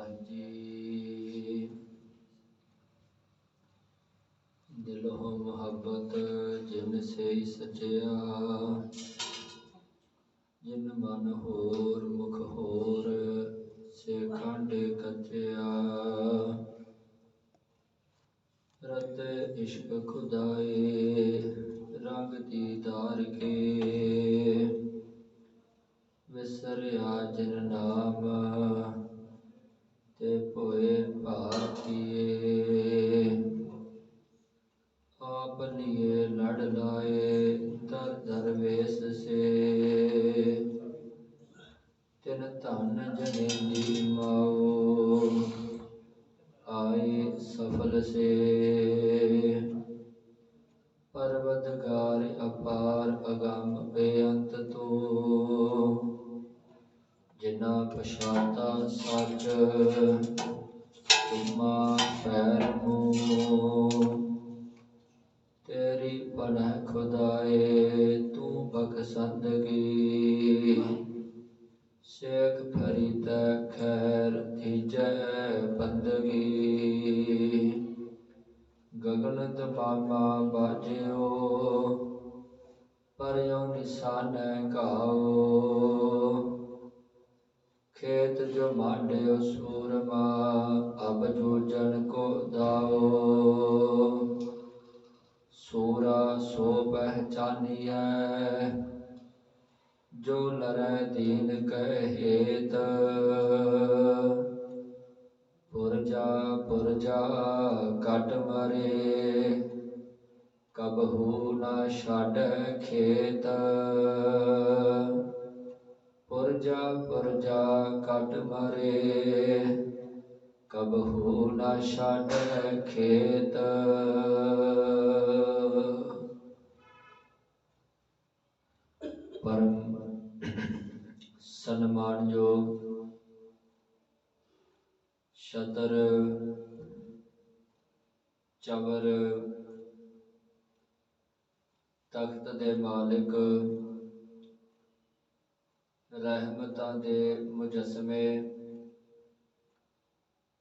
महाराज जी। दिल हो मोहब्बत जिन से सचिया, जिन मन होर मुख होर से खंड कचिया। रत इश्क खुदाए रंग दीदार के, विसरिया जिन नाम ते पोए भारतीए। आप लिए लड़ लाए दर दरवेश से, तिन धन जनेंदी माओ आए सफल से। परवतगार अपार अगम बेअंत तो, जिना पछाता सच तुमा पैर मुँह। तेरी पनह खुदाए तू बख्शंदगी, शेख फरीद खैर थीजै बंदगी। गगन दमामा बाजियो परयो निशान घाओ। खेत जो मांडियो सूरमा अब जूझन को दाओ। सूरा सो पहचानिया जो लरै दीन कहेत। पुरजा कट मरे कबहू न छाड़ खेत। पुरजा कट मरे कबहू न छाड़ खेत। परम सन्मानयोग छतर चवर तख्त दे मालिक, रहमतां दे मुजस्समे,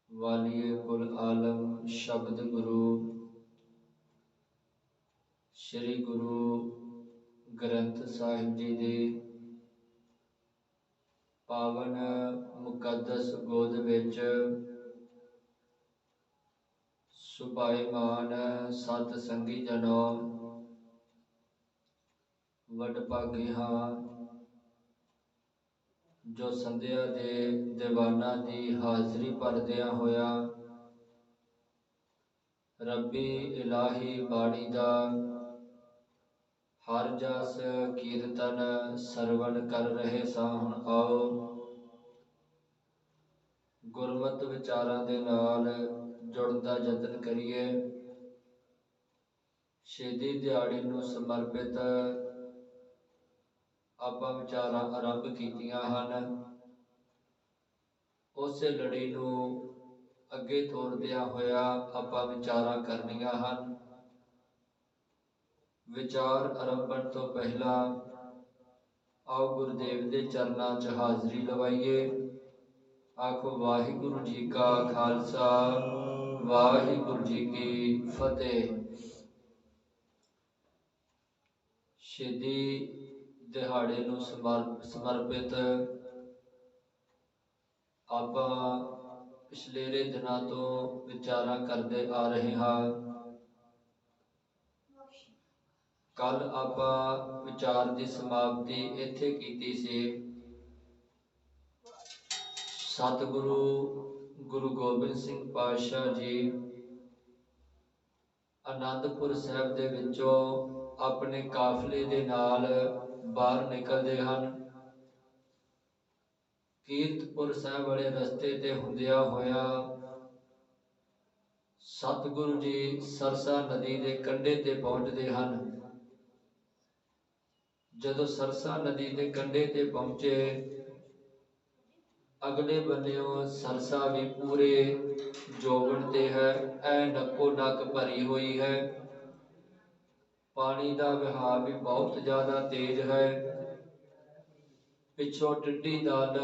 वालिए कुल आलम शब्द गुरु श्री गुरु ग्रंथ साहिब जी दी पावन मुकद्दस गोद विच सुभाईमान सत संगी जनो, वडभागी हाँ जो संध्या दे दीवाना दी हाजरी भरदियां होया रब्बी इलाही बाणी दा हर जस कीर्तन सरवण कर रहे सां। हुण आओ गुरमत विचारां दे नाल जुड़न दा यतन करिए। शहीदी दिहाड़ी नूं समर्पित आपां विचारां आरंभ कीतियां हन। उसे लड़ी नूं अगे तोरदियां होया आपां विचारां करनियां हन। विचार आरंभण तो पहला आओ गुरुदेव दे चरनां च हाजरी लवाइए। आखो वाहिगुरु जी का खालसा वाहिगुरु जी की फतेह। शहीदी दिहाड़े नूं समर्पित आपां पिछलेरे दिनां तो विचारां करदे आ रहे हां। कल आपां विचार की समाप्ति इत्थे कीती सी। सतगुरु गुरु गोबिंद सिंह पातशाह जी आनंदपुर साहब दे विचों अपने काफले दे नाल बाहर निकलते हैं। कीरतपुर साहब वाले रस्ते ते हुंदिया होया सतगुरु जी सरसा नदी के कंढे ते पहुंचते हैं। जदों सरसा नदी के कंढे ते पहुंचे अगले बन्नेओ सरसा भी पूरे जोबन ते है, ऐ नक्को नक भरी हुई है। पानी का बहाव भी बहुत ज्यादा तेज है। पिछों टिड्डी दल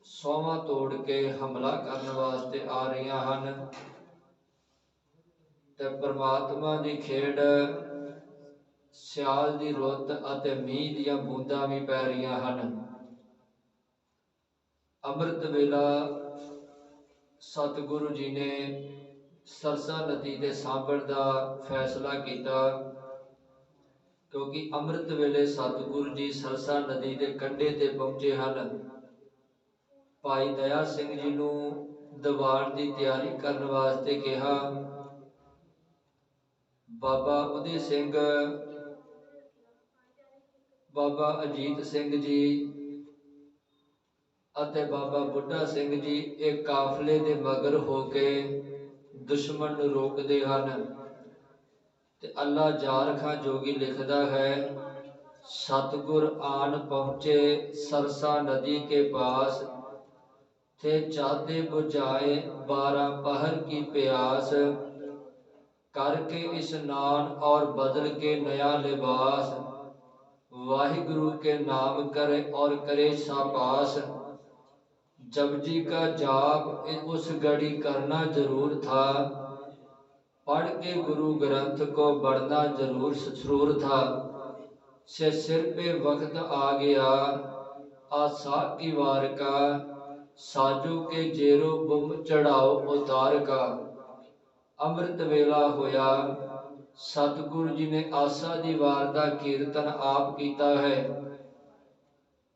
ਸੌਵਾਂ ਤੋੜ ਕੇ ਹਮਲਾ ਕਰਨ ਵਾਸਤੇ ਆ ਰਹੀਆਂ ਹਨ ਤੇ ਪਰਮਾਤਮਾ ਦੀ ਖੇਡ ਸਿਆਲ ਦੀ ਰੁੱਤ ਅਤੇ ਮੀਂਹ ਦੀਆਂ ਬੂੰਦਾਂ ਵੀ ਪੈ ਰਹੀਆਂ ਹਨ। ਅੰਮ੍ਰਿਤ ਵੇਲਾ ਸਤਿਗੁਰੂ ਜੀ ਨੇ ਸਰਸਾ ਨਦੀ ਦੇ ਸਾਂਭਣ ਦਾ ਫੈਸਲਾ ਕੀਤਾ, ਕਿਉਂਕਿ ਅੰਮ੍ਰਿਤ ਵੇਲੇ ਸਤਿਗੁਰੂ ਜੀ ਸਰਸਾ ਨਦੀ ਦੇ ਕੰਢੇ ਤੇ ਪਹੁੰਚੇ ਹਨ। ਭਾਈ ਦਇਆ ਸਿੰਘ ਜੀ ਨੂੰ ਦੀਵਾਨ ਦੀ ਤਿਆਰੀ ਕਰਨ ਵਾਸਤੇ ਕਿਹਾ। ਬਾਬਾ ਉਦੇ ਸਿੰਘ, ਬਾਬਾ ਅਜੀਤ ਸਿੰਘ ਜੀ ਅਤੇ ਬਾਬਾ ਬੁੱਢਾ ਸਿੰਘ ਜੀ ਇਹ ਕਾਫਲੇ ਦੇ ਮਗਰ ਹੋ ਕੇ ਦੁਸ਼ਮਣ ਨੂੰ ਰੋਕਦੇ ਹਨ। ਤੇ ਅੱਲਾ ਜਾਰ ਖਾਂ ਜੋਗੀ ਲਿਖਦਾ ਹੈ, सतगुर आन पहुँचे सरसा नदी के पास, थे चाहते बुझाए 12 पहर की प्यास, करके स्नान और बदल के नया लिबास, वाहिगुरु के नाम करे और करे शाबाश। जपजी का जाप उस घड़ी करना जरूर था, पढ़ के गुरु ग्रंथ को बढ़ना जरूर सुरूर था। से सिर पे वक्त आ गया आसा की वार का, साजू के जेरो बुम चढ़ाओ उतार का। अमृत वेला होया, सतगुरु जी ने आसा दी वार दा कीर्तन आप कीता है।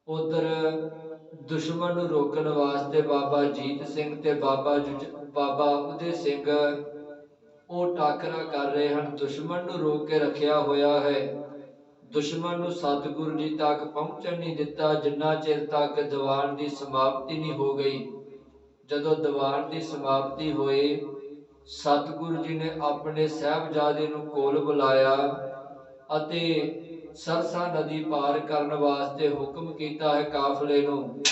उधर दुश्मन नूं रोकण वास्ते बाबा जीत सिंह ते बाबा उदय सिंह ਉਹ ਟਾਕਰਾ ਕਰ ਰਹੇ ਹਨ। ਦੁਸ਼ਮਣ ਨੂੰ ਰੋਕ ਕੇ ਰੱਖਿਆ ਹੋਇਆ ਹੈ। ਦੁਸ਼ਮਣ ਨੂੰ ਸਤਿਗੁਰੂ ਜੀ ਤੱਕ ਪਹੁੰਚਣ ਨਹੀਂ ਦਿੱਤਾ ਜਿੰਨਾ ਚਿਰ ਤੱਕ ਦੀਵਾਨ ਦੀ ਸਮਾਪਤੀ ਨਹੀਂ ਹੋ ਗਈ। ਜਦੋਂ ਦੀਵਾਨ ਦੀ ਸਮਾਪਤੀ ਹੋਈ, ਸਤਿਗੁਰੂ ਜੀ ਨੇ ਆਪਣੇ ਸਾਹਿਬਜ਼ਾਦੇ ਨੂੰ ਕੋਲ ਬੁਲਾਇਆ ਅਤੇ ਸਰਸਾ ਨਦੀ ਪਾਰ ਕਰਨ ਵਾਸਤੇ ਹੁਕਮ ਕੀਤਾ ਹੈ ਕਾਫਲੇ ਨੂੰ।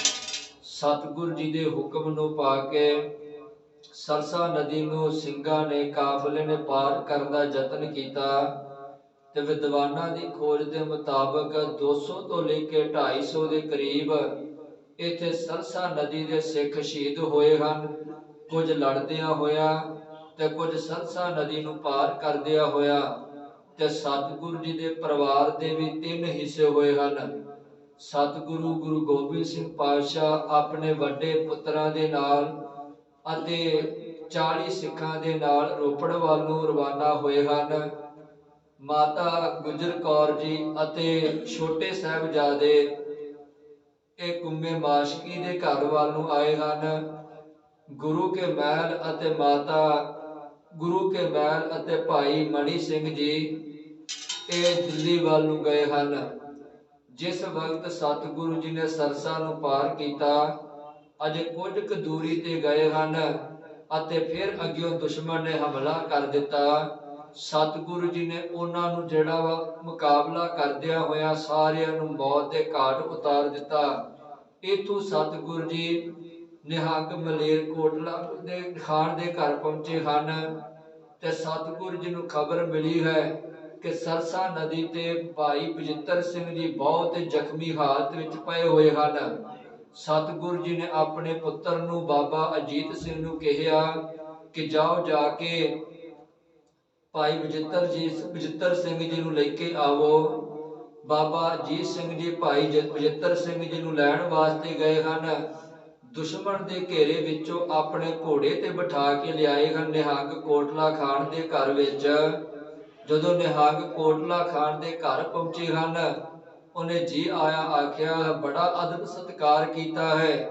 ਸਤਿਗੁਰੂ ਜੀ ਦੇ ਹੁਕਮ ਨੂੰ ਪਾ ਕੇ ਸਰਸਾ ਨਦੀ ਨੂੰ ਸਿੰਘਾਂ ਨੇ, ਕਾਫਲੇ ਨੇ ਪਾਰ ਕਰਨ ਦਾ ਯਤਨ ਕੀਤਾ ਤੇ ਵਿਦਵਾਨਾਂ ਦੀ ਖੋਜ ਦੇ ਮੁਤਾਬਕ 200 ਤੋਂ ਲੈ ਕੇ 250 ਦੇ ਕਰੀਬ ਇੱਥੇ ਸਰਸਾ ਨਦੀ ਦੇ ਸਿੱਖ ਸ਼ਹੀਦ ਹੋਏ ਹਨ। ਕੁਝ ਲੜਦਿਆਂ ਹੋਇਆ ਤੇ ਕੁਝ ਸਰਸਾ ਨਦੀ ਨੂੰ ਪਾਰ ਕਰਦਿਆਂ ਹੋਇਆ। ਤੇ ਸਤਿਗੁਰੂ ਜੀ ਦੇ ਪਰਿਵਾਰ ਦੇ ਵੀ 3 ਹਿੱਸੇ ਹੋਏ ਹਨ। ਸਤਿਗੁਰੂ ਗੁਰੂ ਗੋਬਿੰਦ ਸਿੰਘ ਪਾਤਸ਼ਾਹ ਆਪਣੇ ਵੱਡੇ ਪੁੱਤਰਾਂ ਦੇ ਨਾਲ ਅਤੇ 40 ਸਿੱਖਾਂ ਦੇ ਨਾਲ ਰੋਪੜ ਵੱਲ ਨੂੰ ਰਵਾਨਾ ਹੋਏ ਹਨ। ਮਾਤਾ ਗੁਜਰ ਕੌਰ ਜੀ ਅਤੇ ਛੋਟੇ ਸਾਹਿਬਜ਼ਾਦੇ ਇਹ ਕੁੰਮੇ ਮਾਸ਼ਕੀ ਦੇ ਘਰ ਵੱਲ ਨੂੰ ਆਏ ਹਨ। ਗੁਰੂ ਕੇ ਮਹਿਲ ਅਤੇ ਮਾਤਾ ਗੁਰੂ ਕੇ ਮਹਿਲ ਅਤੇ ਭਾਈ ਮਣੀ ਸਿੰਘ ਜੀ ਇਹ ਦਿੱਲੀ ਵੱਲ ਨੂੰ ਗਏ ਹਨ। ਜਿਸ ਵਕਤ ਸਤਿਗੁਰੂ ਜੀ ਨੇ ਸਰਸਾ ਨੂੰ ਪਾਰ ਕੀਤਾ, ਅਜੇ ਕੁਝ ਕੁ ਦੂਰੀ ਤੇ ਗਏ ਹਨ ਅਤੇ ਫਿਰ ਅੱਗਿਓਂ ਦੁਸ਼ਮਣ ਨੇ ਹਮਲਾ ਕਰ ਦਿੱਤਾ। ਸਤਿਗੁਰੂ ਜੀ ਨੇ ਉਹਨਾਂ ਨੂੰ ਜਿਹੜਾ ਵਾ ਮੁਕਾਬਲਾ ਕਰਦਿਆਂ ਹੋਇਆ ਸਾਰਿਆਂ ਨੂੰ ਮੌਤ ਦੇ ਘਾਟ ਉਤਾਰ ਦਿੱਤਾ। ਇੱਥੋਂ ਸਤਿਗੁਰੂ ਜੀ ਨਿਹੰਗ ਮਲੇਰਕੋਟਲਾ ਦੇ ਖਾਨ ਦੇ ਘਰ ਪਹੁੰਚੇ ਹਨ ਤੇ ਸਤਿਗੁਰੂ ਜੀ ਨੂੰ ਖਬਰ ਮਿਲੀ ਹੈ ਕਿ ਸਰਸਾ ਨਦੀ ਤੇ ਭਾਈ ਬਜਿੱਤਰ ਸਿੰਘ ਜੀ ਬਹੁਤ ਜ਼ਖਮੀ ਹਾਲਤ ਵਿੱਚ ਪਏ ਹੋਏ ਹਨ। ਸਤਿਗੁਰੂ ਜੀ ਨੇ ਆਪਣੇ ਪੁੱਤਰ ਨੂੰ ਬਾਬਾ ਅਜੀਤ ਸਿੰਘ ਨੂੰ ਕਿਹਾ ਕਿ ਜਾਓ ਜਾ ਕੇ ਭਾਈ ਬਜਿੱਤਰ ਸਿੰਘ ਜੀ ਨੂੰ ਲੈ ਕੇ ਆਵੋ। ਬਾਬਾ ਅਜੀਤ ਸਿੰਘ ਜੀ ਭਾਈ ਬਜਿੱਤਰ ਸਿੰਘ ਜੀ ਨੂੰ ਲੈਣ ਵਾਸਤੇ ਗਏ ਹਨ। ਦੁਸ਼ਮਣ ਦੇ ਘੇਰੇ ਵਿੱਚੋਂ ਆਪਣੇ ਘੋੜੇ ਤੇ ਬਿਠਾ ਕੇ ਲਿਆਏ ਹਨ ਨਿਹੰਗ ਕੋਟਲਾ ਖਾਨ ਦੇ ਘਰ ਵਿੱਚ। ਜਦੋਂ ਨਿਹੰਗ ਕੋਟਲਾ ਖਾਨ ਦੇ ਘਰ ਪਹੁੰਚੇ ਹਨ, ਉਹਨੇ ਜੀ ਆਇਆ ਆਖਿਆ, ਬੜਾ ਅਦਬ ਸਤਿਕਾਰ ਕੀਤਾ ਹੈ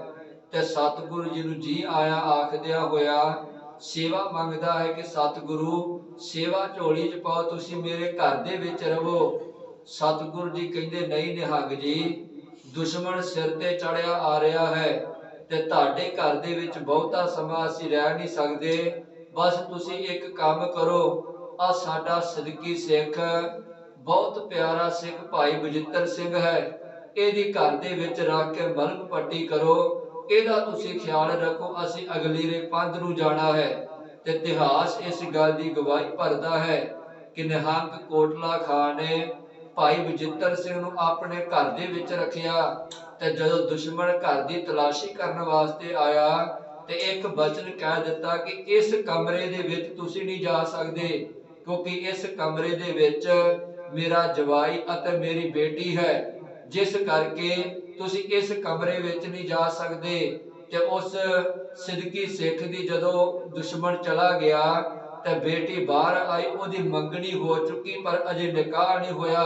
ਤੇ ਸਤਿਗੁਰੂ ਜੀ ਨੂੰ ਜੀ ਆਇਆ ਆਖਦਿਆਂ ਹੋਇਆ ਸੇਵਾ ਮੰਗਦਾ ਹੈ ਕਿ ਸਤਿਗੁਰੂ ਸੇਵਾ ਝੋਲੀ ਚ ਪਾਓ, ਤੁਸੀਂ ਮੇਰੇ ਘਰ ਦੇ ਵਿੱਚ ਰਹੋ। ਸਤਿਗੁਰੂ ਜੀ ਕਹਿੰਦੇ ਨਹੀਂ ਨਿਹੰਗ ਜੀ, ਦੁਸ਼ਮਣ ਸਿਰ ਤੇ ਚੜਿਆ ਆ ਰਿਹਾ ਹੈ ਤੇ ਤੁਹਾਡੇ ਘਰ ਦੇ ਵਿੱਚ ਬਹੁਤਾ ਸਮਾਂ ਅਸੀਂ ਰਹਿ ਨਹੀਂ ਸਕਦੇ। ਬਸ ਤੁਸੀਂ ਇੱਕ ਕੰਮ ਕਰੋ, ਆ ਸਾਡਾ ਸਦਕੀ ਸਿੱਖ ਬਹੁਤ ਪਿਆਰਾ ਸਿੱਖ ਭਾਈ ਬਜਿੱਤਰ ਸਿੰਘ ਹੈ, ਇਹਦੀ ਘਰ ਦੇ ਵਿੱਚ ਰੱਖ ਕੇ ਮਲਮ ਪੱਟੀ ਕਰੋ, ਇਹਦਾ ਤੁਸੀਂ ਖਿਆਲ ਰੱਖੋ, ਅਸੀਂ ਅਗਲੀਰੇ ਪੰਥ ਨੂੰ ਜਾਣਾ ਹੈ। ਤੇ ਇਤਿਹਾਸ ਇਸ ਗੱਲ ਦੀ ਗਵਾਹੀ ਭਰਦਾ ਹੈ ਕਿ ਨਿਹੰਗ ਕੋਟਲਾ ਖਾਨ ਨੇ ਭਾਈ ਬਜਿੱਤਰ ਸਿੰਘ ਨੂੰ ਆਪਣੇ ਘਰ ਦੇ ਵਿੱਚ ਰੱਖਿਆ ਤੇ ਜਦੋਂ ਦੁਸ਼ਮਣ ਘਰ ਦੀ ਤਲਾਸ਼ੀ ਕਰਨ ਵਾਸਤੇ ਆਇਆ ਤੇ ਇੱਕ ਬਚਨ ਕਹਿ ਦਿੱਤਾ ਕਿ ਇਸ ਕਮਰੇ ਦੇ ਵਿੱਚ ਤੁਸੀਂ ਨਹੀਂ ਜਾ ਸਕਦੇ, ਕਿਉਂਕਿ ਇਸ ਕਮਰੇ ਦੇ ਵਿੱਚ ਮੇਰਾ ਜਵਾਈ ਅਤੇ ਮੇਰੀ ਬੇਟੀ ਹੈ, ਜਿਸ ਕਰਕੇ ਤੁਸੀਂ ਇਸ ਕਮਰੇ ਵਿੱਚ ਨਹੀਂ ਜਾ ਸਕਦੇ। ਤੇ ਉਸ ਸਿਦਕੀ ਸਿੱਖ ਦੀ ਜਦੋਂ ਦੁਸ਼ਮਣ ਚਲਾ ਗਿਆ ਤੇ ਬੇਟੀ ਬਾਹਰ ਆਈ, ਉਹਦੀ ਮੰਗਣੀ ਹੋ ਚੁੱਕੀ ਪਰ ਅਜੇ ਨਿਕਾਹ ਨਹੀਂ ਹੋਇਆ।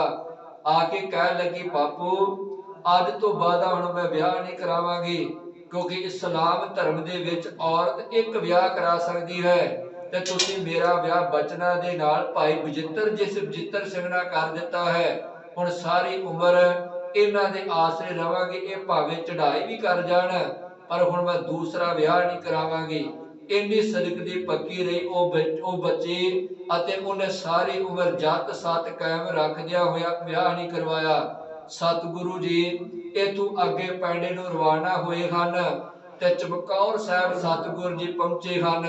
ਆ ਕੇ ਕਹਿ ਲੱਗੀ, ਬਾਪੂ ਅੱਜ ਤੋਂ ਬਾਅਦ ਹੁਣ ਮੈਂ ਵਿਆਹ ਨਹੀਂ ਕਰਾਵਾਂਗੀ, ਕਿਉਂਕਿ ਇਸਲਾਮ ਧਰਮ ਦੇ ਵਿੱਚ ਔਰਤ ਇੱਕ ਵਿਆਹ ਕਰਾ ਸਕਦੀ ਹੈ ਤੇ ਤੁਸੀਂ ਮੇਰਾ ਵਿਆਹ ਬਚਨਾਂ ਦੇ ਨਾਲ ਭਾਈ ਬਚਿੱਤਰ ਸਿੰਘ ਨਾਲ ਕਰ ਦਿੱਤਾ ਹੈ। ਹੁਣ ਸਾਰੀ ਉਮਰ ਇਹਨਾਂ ਦੇ ਆਸਰੇ ਰਵਾਂਗੇ, ਇਹ ਭਾਵੇਂ ਚੜਾਈ ਵੀ ਕਰ ਜਾਣ ਪਰ ਹੁਣ ਮੈਂ ਦੂਸਰਾ ਵਿਆਹ ਨਹੀਂ ਕਰਾਵਾਂਗੀ। ਇੰਨੀ ਸਦਕ ਦੀ ਪੱਕੀ ਰਹੀ ਉਹ ਬੱਚੀ ਅਤੇ ਉਹਨੇ ਸਾਰੀ ਉਮਰ ਜੱਤ ਸੱਤ ਕਾਇਮ ਰੱਖਦਿਆਂ ਹੋਇਆ ਵਿਆਹ ਨਹੀਂ ਕਰਵਾਇਆ। ਸਤਿਗੁਰੂ ਜੀ ਇਥੋਂ ਅੱਗੇ ਪੈਂਡੇ ਨੂੰ ਰਵਾਨਾ ਹੋਏ ਹਨ ਤੇ ਚਮਕੌਰ ਸਾਹਿਬ ਸਤਿਗੁਰੂ ਜੀ ਪਹੁੰਚੇ ਹਨ।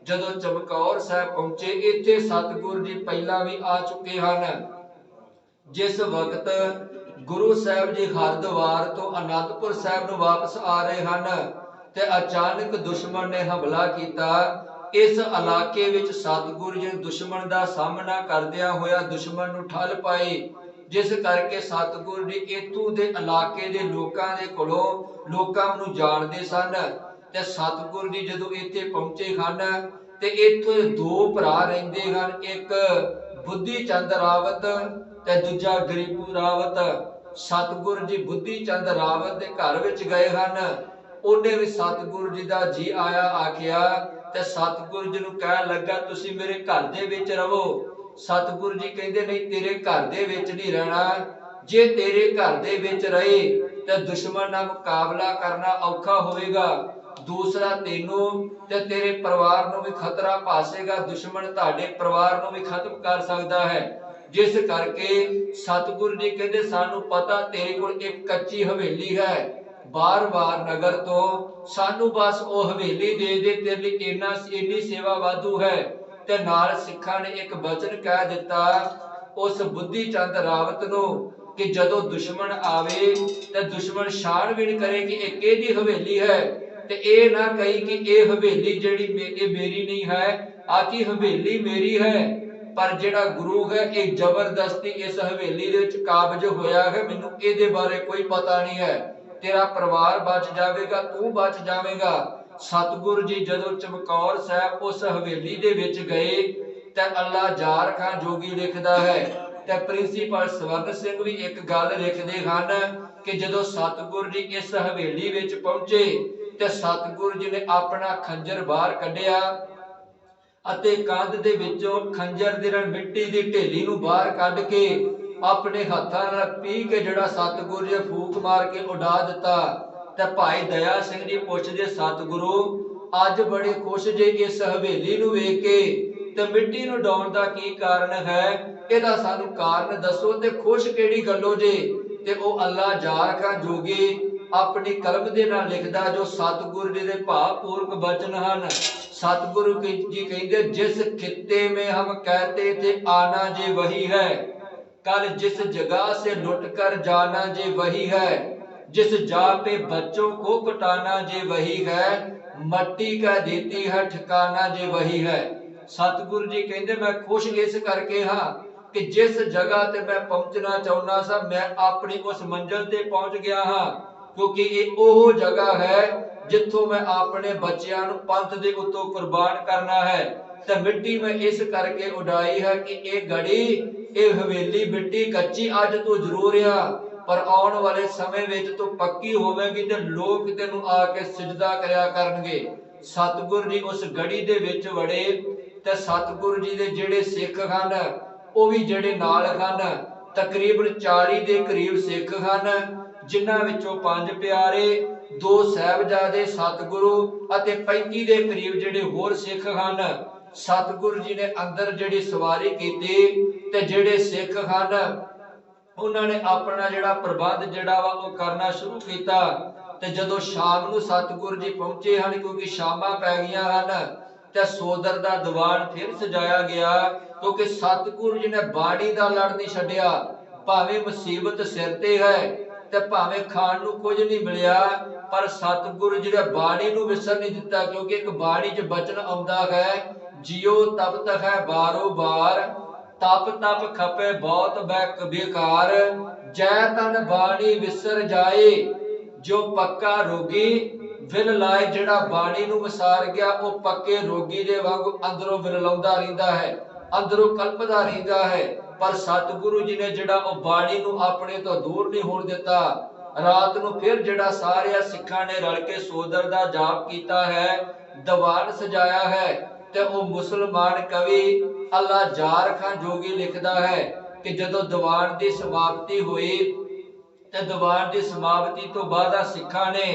ਜਦੋਂ ਚਮਕੌਰ ਸਾਹਿਬ ਪਹੁੰਚੇ, ਇੱਥੇ ਸਤਿਗੁਰੂ ਜੀ ਪਹਿਲਾਂ ਵੀ ਆ ਚੁੱਕੇ ਹਨ। ਜਿਸ ਵਕਤ ਗੁਰੂ ਸਾਹਿਬ ਜੀ ਹਰਿਦੁਆਰ ਤੋਂ ਅਨੰਦਪੁਰ ਸਾਹਿਬ ਨੂੰ ਵਾਪਸ ਆ ਰਹੇ ਹਨ ਤੇ ਅਚਾਨਕ ਦੁਸ਼ਮਣ ਨੇ ਹਮਲਾ ਕੀਤਾ। ਇਸ ਇਲਾਕੇ ਵਿੱਚ ਸਤਿਗੁਰੂ ਜੀ ਦੁਸ਼ਮਣ ਦਾ ਸਾਹਮਣਾ ਕਰਦਿਆਂ ਹੋਇਆ ਦੁਸ਼ਮਣ ਨੂੰ ਠੱਲ ਪਾਈ, ਜਿਸ ਕਰਕੇ ਸਤਿਗੁਰੂ ਜੀ ਇੱਥੋਂ ਦੇ ਇਲਾਕੇ ਦੇ ਲੋਕਾਂ ਦੇ ਕੋਲੋਂ ਲੋਕਾਂ ਨੂੰ ਜਾਣਦੇ ਸਨ। ਤੇ ਸਤਿਗੁਰੂ ਜੀ ਜਦੋਂ ਇੱਥੇ ਪਹੁੰਚੇ ਹਨ ਤੇ ਇੱਥੇ ਦੋ ਭਰਾ ਰਹਿੰਦੇ ਹਨ, ਇੱਕ ਬੁੱਧੀ ਚੰਦ ਰਾਵਤ ਤੇ ਦੂਜਾ ਗਰੀਬੂ ਰਾਵਤ। ਸਤਿਗੁਰੂ ਜੀ ਬੁੱਧੀ ਚੰਦ ਰਾਵਤ ਦੇ ਘਰ ਵਿੱਚ ਗਏ ਹਨ। ਉਹਨੇ ਵੀ ਸਤਿਗੁਰੂ ਜੀ ਦਾ ਜੀ ਆਇਆ ਆਖਿਆ ਤੇ ਸਤਿਗੁਰੂ ਜੀ ਨੂੰ ਕਹਿਣ ਲੱਗਾ, ਤੁਸੀਂ ਮੇਰੇ ਘਰ ਦੇ ਵਿੱਚ ਰਹੋ। ਸਤਿਗੁਰੂ ਜੀ ਕਹਿੰਦੇ, ਨਹੀਂ, ਤੇਰੇ ਘਰ ਦੇ ਵਿੱਚ ਨਹੀਂ ਰਹਿਣਾ। ਜੇ ਤੇਰੇ ਘਰ ਦੇ ਵਿੱਚ ਰਹੇ ਤੇ ਦੁਸ਼ਮਣ ਨਾਲ ਮੁਕਾਬਲਾ ਕਰਨਾ ਔਖਾ ਹੋਵੇਗਾ, ਦੂਸਰਾ ਤੈਨੂੰ ਤੇ ਤੇਰੇ ਪਰਿਵਾਰ ਨੂੰ ਵੀ ਖਤਰਾ ਪਾਸੇਗਾ। ਦੁਸ਼ਮਣ ਤੁਹਾਡੇ ਪਰਿਵਾਰ ਨੂੰ ਵੀ ਖਤਮ ਕਰ ਸਕਦਾ ਹੈ। ਜਿਸ ਕਰਕੇ ਸਤਿਗੁਰੂ ਜੀ ਕਹਿੰਦੇ, ਸਾਨੂੰ ਪਤਾ ਤੇਰੇ ਕੋਲ ਇੱਕ ਕੱਚੀ ਹਵੇਲੀ ਹੈ ਬਾਰ-ਬਾਰ ਨਗਰ ਤੋਂ, ਸਾਨੂੰ ਬਸ ਉਹ ਹਵੇਲੀ ਦੇ ਦੇ, ਤੇਰੇ ਲਈ ਇੰਨੀ ਸੇਵਾ ਵਾਧੂ ਹੈ। ਤੇ ਨਾਲ ਸਿੱਖਾਂ ਨੇ ਇੱਕ ਬਚਨ ਕਹਿ ਦਿੱਤਾ ਉਸ ਬੁੱਧੀ ਚੰਦ ਰਾਵਤ ਨੂੰ ਕਿ ਜਦੋਂ ਦੁਸ਼ਮਣ ਆਵੇ ਤੇ ਦੁਸ਼ਮਣ ਸ਼ਾਨ ਵੀ ਨਹੀਂ ਕਰੇ ਕਿ ਇਹ ਕਿਹਦੀ ਹਵੇਲੀ ਹੈ, ਤੇ ਇਹ ਨਾ ਕਹੀ ਕਿ ਇਹ ਹਵੇਲੀ ਜਿਹੜੀ ਇਹ ਮੇਰੀ ਨਹੀਂ ਹੈ, ਆਕੀ ਹਵੇਲੀ ਮੇਰੀ ਹੈ। ਪਰ ਜਿਹੜਾ ਗੁਰੂ ਹੈ ਇਹ ਜ਼ਬਰਦਸਤੀ ਇਸ ਹਵੇਲੀ ਦੇ ਵਿੱਚ ਕਾਬਜ ਹੋਇਆ ਹੈ, ਮੈਨੂੰ ਇਹਦੇ ਬਾਰੇ ਕੋਈ ਪਤਾ ਨਹੀਂ ਹੈ। ਤੇਰਾ ਪਰਿਵਾਰ ਬਚ ਜਾਵੇਗਾ, ਤੂੰ ਬਚ ਜਾਵੇਗਾ। ਸਤਿਗੁਰੂ ਜੀ ਜਦੋਂ ਚਮਕੌਰ ਸਾਹਿਬ ਉਸ ਹਵੇਲੀ ਦੇ ਵਿੱਚ ਗਏ ਤੇ ਅੱਲਾ ਜਾਰ ਖਾਂ ਜੋਗੀ ਲਿਖਦਾ ਹੈ ਤੇ ਪ੍ਰਿੰਸੀਪਲ ਸਵਰਨ ਸਿੰਘ ਵੀ ਇੱਕ ਗੱਲ ਲਿਖਦੇ ਹਨ ਕਿ ਜਦੋਂ ਸਤਿਗੁਰੂ ਜੀ ਇਸ ਹਵੇਲੀ ਵਿੱਚ ਪਹੁੰਚੇ ਤੇ ਸਤਿਗੁਰੂ ਜੀ ਨੇ ਆਪਣਾ ਖੰਜਰ ਬਾਹਰ ਕੱਢਿਆ ਅਤੇ ਕੰਧ ਦੇ ਵਿੱਚੋਂ ਖੰਜਰ ਦੇ ਨਾਲ ਮਿੱਟੀ ਦੀ ਢੇਲੀ ਨੂੰ ਬਾਹਰ ਕੱਢ ਕੇ ਆਪਣੇ ਹੱਥਾਂ ਨਾਲ ਪੀ ਕੇ ਜਿਹੜਾ ਸਤਿਗੁਰੂ ਜੀ ਫੂਕ ਮਾਰ ਕੇ ਉਡਾ ਦਿੱਤਾ। ਤੇ ਭਾਈ ਦਇਆ ਸਿੰਘ ਜੀ ਪੁੱਛਦੇ, ਸਤਿਗੁਰੂ ਅੱਜ ਬੜੇ ਖੁਸ਼ ਜੇ ਇਸ ਹਵੇਲੀ ਨੂੰ ਵੇਖ ਕੇ, ਤੇ ਮਿੱਟੀ ਨੂੰ ਡਾਉਣ ਦਾ ਕੀ ਕਾਰਨ ਹੈ, ਇਹਦਾ ਸਾਨੂੰ ਕਾਰਨ ਦੱਸੋ ਤੇ ਖੁਸ਼ ਕਿਹੜੀ ਗੱਲੋਂ ਜੇ। ਤੇ ਉਹ ਅੱਲਾ ਜਾਰ ਖਾਂ ਜੋਗੀ ਆਪਣੀ ਕਲਮ ਦੇ ਨਾਲ ਲਿਖਦਾ ਜੋ ਸਤਿਗੁਰੂ ਜੀ ਦੇ ਭਾਵਪੂਰਕ ਬਚਨ ਹਨ। सतगुरु जी कहते, जिस खित्ते में हम कहते थे आना जे वही है, कल जिस जगह से लुट कर जाना जे वही है, जिस जा पे बच्चों को कटाना जे वही है, मट्टी का देती है ठिकाना जे वही है। सतगुरु जी कहते, मैं खुश इस करके हाँ कि जिस जगह ते मैं पहुंचना चाहना सा मैं अपनी उस मंजिल ते पहुंच गया हाँ, क्योंकि ये वो जगह है जिथों मैं अपने बच्चों को पंथ दे उत्तों कुर्बान करना है। ते मिट्टी में इस करके उड़ाई है कि ये गड़ी ये हवेली मिट्टी कच्ची अज तो जरूर आ, पर आने वाले समय विच तो पक्की होवेगी ते लोग तेनू आके सिजदा करया करनगे। सतगुरु जी उस गड़ी दे विच वड़े ते सतगुरु जी दे जेड़े सिख हन वो भी जेड़े नाल हन, तकरीबन 40 दे करीब सिख हन, जिन्हां विचों 5 प्यारे, 2 साहिबजादे सतगुरु अते 35 दे करीब जेड़े होर सिख हन। सतगुरु जी ने अंदर जेड़ी सवारी कीती ते जेड़े सिख हन उन्हां ने अपना जेड़ा प्रबंध जेड़ा वा वो करना शुरू कीता। ते जदों शाम नूं सतगुरु जी पहुंचे हन, क्योंकि शामां पै गईयां हन, ते सोदर दा दीवान फिर सजाया गया, क्योंकि सतगुरु जी ने बाड़ी दा लड़ नहीं छड्डिया। भावें मुसीबत सिर ते है ते भावें खाण नूं कुछ नहीं मिलिया, पर सतगुरु जिहड़ा बाणी नूं विसर नहीं दिता, क्योंकि एक बाणी च बचन आउंदा है, जियो तब तक है बारो बार, तप तप खपे बहुत बेकार, जै तन बाणी विसर जाए, जो पक्का रोगी विल लाए। जिहड़ा बाणी नूं विसार गया वो पक्के रोगी दे वांगू अंदरों विरलाउंदा रहिंदा है, अंदरों कल्पदा रहिंदा है। पर सतगुरु जी ने जिहड़ा ओ बाणी नूं अपने तो दूर नहीं होण दिता। रात नूं फिर जिहड़ा सारे सिखां ने रल के सोदर दा जाप कीता है, दीवान सजाया है, ते ओ मुसलमान कवि अल्लाह जार खां जोगी लिखदा है कि जदों दीवान दी समाप्ति हुई ते दीवान दी समाप्ति तो बाद सिखां ने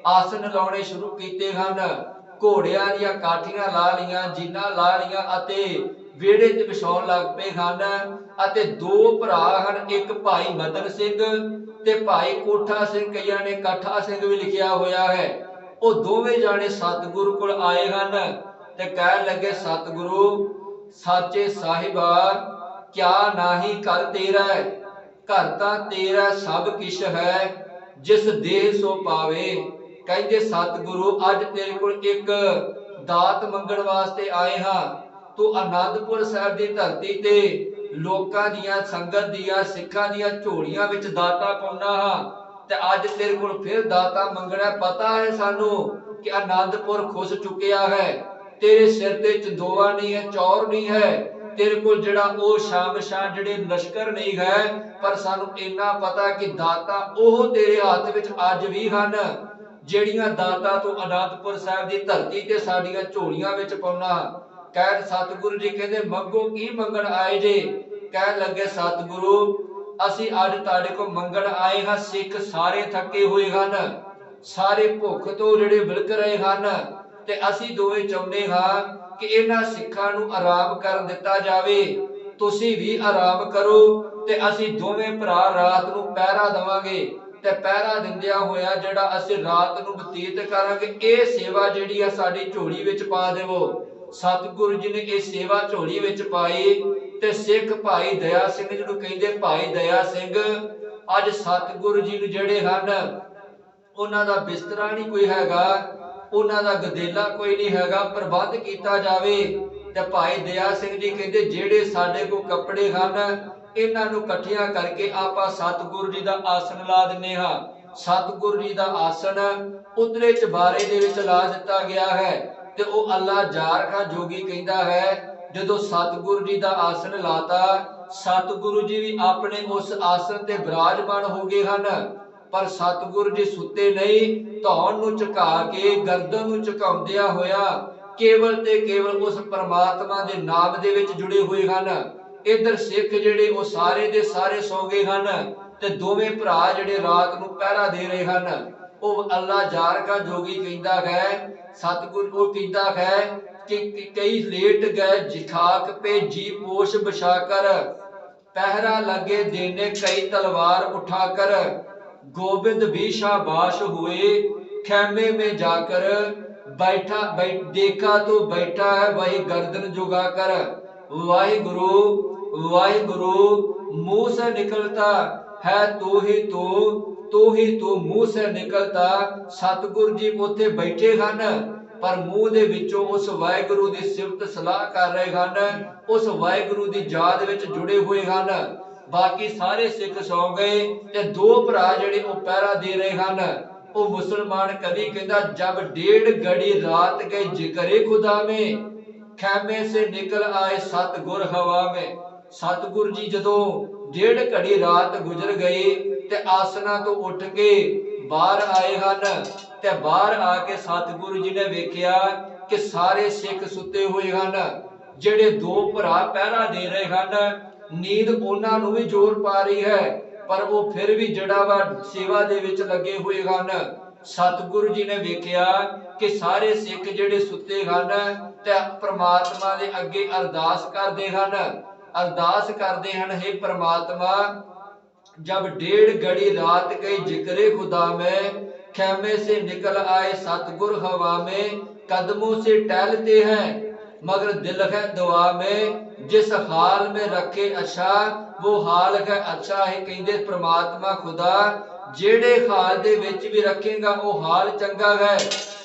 आसन लाउणे शुरू कीते हन, घोड़ियां दीयां काठियां ला लीआं, जीनां ला लीआं अते वेड़े ते विछाउण लग पे हन। अते दो भरा हन, एक भाई मदन सिंह ते भाई कोठा सिंह, कईयां ने काठा सिंह भी लिखिया होया है। वो दोवें जाने सतगुरु कोल आए हन ते कहण लगे, सतगुरु साचे साहिबा क्या नाही कर तेरा, घर तां तेरा सब किश है, जिस देह सो पावे। कहंदे सतगुरु अज तेरे कोल एक दात मंगण वास्ते आए हां, तू आनंदपुर साहिब दी धरती ते लोकां दियां संगत दियां सिखां दियां झोलियां विच दाता पाउंदा हां, ते अज तेरे कोल फिर दाता मंगणा। पता है सानू कि आनंदपुर खुस चुकिया है, तेरे सिर ते चंदोआ नहीं है, चौर नहीं है, तेरे कोल जिहड़ा ओ शामशां जिहड़े लश्कर नहीं है, पर सानू इन्ना पता कि दाता ओह तेरे हत्थ विच अज भी हन, ਜਿਹੜੀਆਂ दाता तू आनंदपुर साहिब दी धरती ते साडीआं झोलियां विच पाउना। ਕਹਿ सतगुरु जी कहंदे मंगो की मंगण आए जे। ਕਹਿਣ ਲੱਗੇ सतगुरु ਅਸੀਂ ਅੱਜ ਤੁਹਾਡੇ ਕੋਲ ਮੰਗਣ ਆਏ ਹਾਂ, ਸਿੱਖ ਸਾਰੇ ਥੱਕੇ ਹੋਏ ਹਨ, ਸਾਰੇ ਭੁੱਖ ਤੋਂ ਜਿਹੜੇ ਵਿਲਕ ਰਹੇ ਹਨ, ਤੇ ਅਸੀਂ ਦੋਵੇਂ ਚਾਹੁੰਦੇ ਹਾਂ ਕਿ ਇਹਨਾਂ ਸਿੱਖਾਂ ਨੂੰ ਆਰਾਮ ਕਰਨ ਦਿੱਤਾ ਜਾਵੇ, ਤੁਸੀਂ ਵੀ ਆਰਾਮ ਕਰੋ ਤੇ ਅਸੀਂ ਦੋਵੇਂ ਭਰਾ ਰਾਤ ਨੂੰ ਪਹਿਰਾ ਦੇਵਾਂਗੇ, ਤੇ ਪਹਿਰਾ ਦਿੰਦਿਆਂ ਹੋਇਆ ਜਿਹੜਾ ਅਸੀਂ ਰਾਤ ਨੂੰ ਬਤੀਤ ਕਰਾਂਗੇ, ਇਹ ਸੇਵਾ ਜਿਹੜੀ ਆ ਸਾਡੀ ਝੋਲੀ ਵਿੱਚ ਪਾ ਦੇਵੋ। ਸਤਿਗੁਰੂ ਜੀ ਨੇ ਇਹ ਸੇਵਾ ਝੋਲੀ ਵਿੱਚ ਪਾਈ ਤੇ ਸਿੱਖ ਭਾਈ ਦਇਆ ਸਿੰਘ ਜੀ ਨੂੰ ਕਹਿੰਦੇ ਭਾਈ ਦਇਆ ਸਿੰਘ, ਅੱਜ ਸਤਿਗੁਰੂ ਜੀ ਨੂੰ ਜਿਹੜੇ ਹਨ ਉਹਨਾਂ ਦਾ ਬਿਸਤਰਾ ਨਹੀਂ ਕੋਈ ਹੈਗਾ, ਉਹਨਾਂ ਦਾ ਗਦੇਲਾ ਕੋਈ ਨਹੀਂ ਹੈਗਾ, ਪ੍ਰਬੰਧ ਕੀਤਾ ਜਾਵੇ। ਤੇ ਭਾਈ ਦਇਆ ਸਿੰਘ ਜੀ ਕਹਿੰਦੇ ਜਿਹੜੇ ਸਾਡੇ ਕੋਲ ਕੱਪੜੇ ਹਨ ਇਹਨਾਂ ਨੂੰ ਇਕੱਠੀਆਂ ਕਰਕੇ ਆਪਾਂ ਸਤਿਗੁਰੂ ਜੀ ਦਾ ਆਸਣ ਲਾ ਦਿੰਨੇ ਹਾਂ। ਸਤਿਗੁਰੂ ਜੀ ਦਾ ਆਸਣ ਉਤਰੇ ਚਬਾਰੇ ਦੇ ਵਿੱਚ ਲਾ ਦਿੱਤਾ ਗਿਆ ਹੈ ਤੇ ਉਹ ਅੱਲਾ ਜਾਰ ਖਾਂ ਜੋਗੀ ਕਹਿੰਦਾ ਹੈ ਜਦੋਂ ਸਤਿਗੁਰੂ ਜੀ ਦਾ ਆਸਣ ਲਾਤਾ, ਸਤਿਗੁਰੂ ਜੀ ਵੀ ਆਪਣੇ ਉਸ ਆਸਣ ਤੇ ਬਿਰਾਜਮਾਨ ਹੋ ਗਏ ਹਨ। ਪਰ ਸਤਿਗੁਰੂ ਜੀ ਸੁੱਤੇ ਨਹੀਂ, ਧੌਣ ਨੂੰ ਝੁਕਾ ਕੇ ਗਰਦਨ ਨੂੰ ਝੁਕਾਉਂਦਿਆਂ ਹੋਇਆ ਕੇਵਲ ਤੇ ਕੇਵਲ ਉਸ ਪਰਮਾਤਮਾ ਦੇ ਨਾਮ ਦੇ ਵਿੱਚ ਜੁੜੇ ਹੋਏ ਹਨ। ਇਧਰ ਸਿੱਖ ਜਿਹੜੇ ਉਹ ਸਾਰੇ ਦੇ ਸਾਰੇ ਸੌ ਗਏ ਹਨ ਤੇ ਦੋਵੇਂ ਭਰਾ ਜਿਹੜੇ ਰਾਤ ਨੂੰ ਪਹਿਰਾ ਦੇ ਰਹੇ ਹਨ। ਉਹ ਅੱਲਾ ਜਾਰ ਕਾ ਜੋਗੀ ਕਹਿੰਦਾ ਹੈ, ਸਤਿਗੁਰੂ ਉਹ ਕਹਿੰਦਾ ਹੈ कि कई लेट गए जिखाक पे जी पोश बछाकर, पहरा लगे देने कई तलवार उठाकर, गोविंद भी शाबाश हुए खैमे में जाकर, देखा तो बैठा है वही गर्दन झुकाकर। वाहिगुरु वाहिगुरु मुंह से निकलता है तू ही तू मुंह से निकलता। सतगुरु जी उत्थे बैठे हन पर मूह दे विचों उस वाहिगुरु दी सिफत सलाह कर रहे हन, उस वाहिगुरु दी याद विच जुड़े हुए हन। बाकी सारे सिख सौ गए ते दो भरा जिहड़े ओ पहरा दे रहे हन। ओ मुसलमान कवि कहंदा जब 1.5 घड़ी रात गए जिक्रे खुदा में, खैमे से निकल आए सतगुर हवा में। सतगुरु जी जदों 1.5 घड़ी रात गुजर गई ते आसना तो उठ के बाहर आए हन ते बाहर आके सतगुरु जी ने वेखिया कि सारे सिख सुते हुए हन। जिहड़े दो भरा पहरा दे रहे हन, नींद उन्हां नूं भी जोर पा रही है पर वो फिर भी जिहड़ा वा सेवा दे विच लगे हुए हन। सतगुरु जी ने वेखिया कि सारे सिख जिहड़े सुते हन ते परमात्मा दे अगे अरदास करदे हन, अरदास करदे हन, हे परमात्मा जब 1.5 घड़ी रात गई जिक्रे खुदा में, खैमे से निकल आए सतगुर हवा में, कदमों से टहलते हैं मगर दिल है दुआ में, जिस हाल में रखे अच्छा वो हाल है अच्छा है। कहंदे परमात्मा खुदा ਜਿਹੜੇ ਹਾਲ ਦੇ ਵਿੱਚ ਵੀ ਰੱਖੇਗਾ ਉਹ ਹਾਲ ਚੰਗਾ ਹੈ।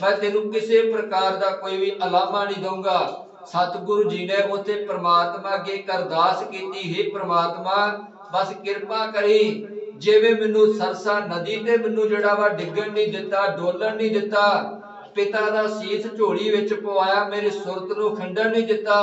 ਮੈਂ ਤੈਨੂੰ ਕਿਸੇ ਪ੍ਰਕਾਰ ਦਾ ਕੋਈ ਵੀ ਅਲਾਮਾ ਨਹੀਂ ਦਊਂਗਾ। ਸਤਿਗੁਰੂ ਜੀ ਨੇ ਉੱਥੇ ਪ੍ਰਮਾਤਮਾ ਅੱਗੇ ਇੱਕ ਅਰਦਾਸ ਕੀਤੀ, ਹੇ ਪ੍ਰਮਾਤਮਾ ਬਸ ਕਿਰਪਾ ਕਰੀ, ਜਿਵੇਂ ਮੈਨੂੰ ਸਰਸਾ ਨਦੀ ਤੇ ਮੈਨੂੰ ਜਿਹੜਾ ਵਾ ਡਿੱਗਣ ਨਹੀਂ ਦਿੱਤਾ, ਡੋਲਣ ਨਹੀਂ ਦਿੱਤਾ, ਪਿਤਾ ਦਾ ਸੀਸ ਝੋਲੀ ਵਿੱਚ ਪਵਾਇਆ, ਮੇਰੀ ਸੁਰਤ ਨੂੰ ਖੰਡਣ ਨਹੀਂ ਦਿੱਤਾ,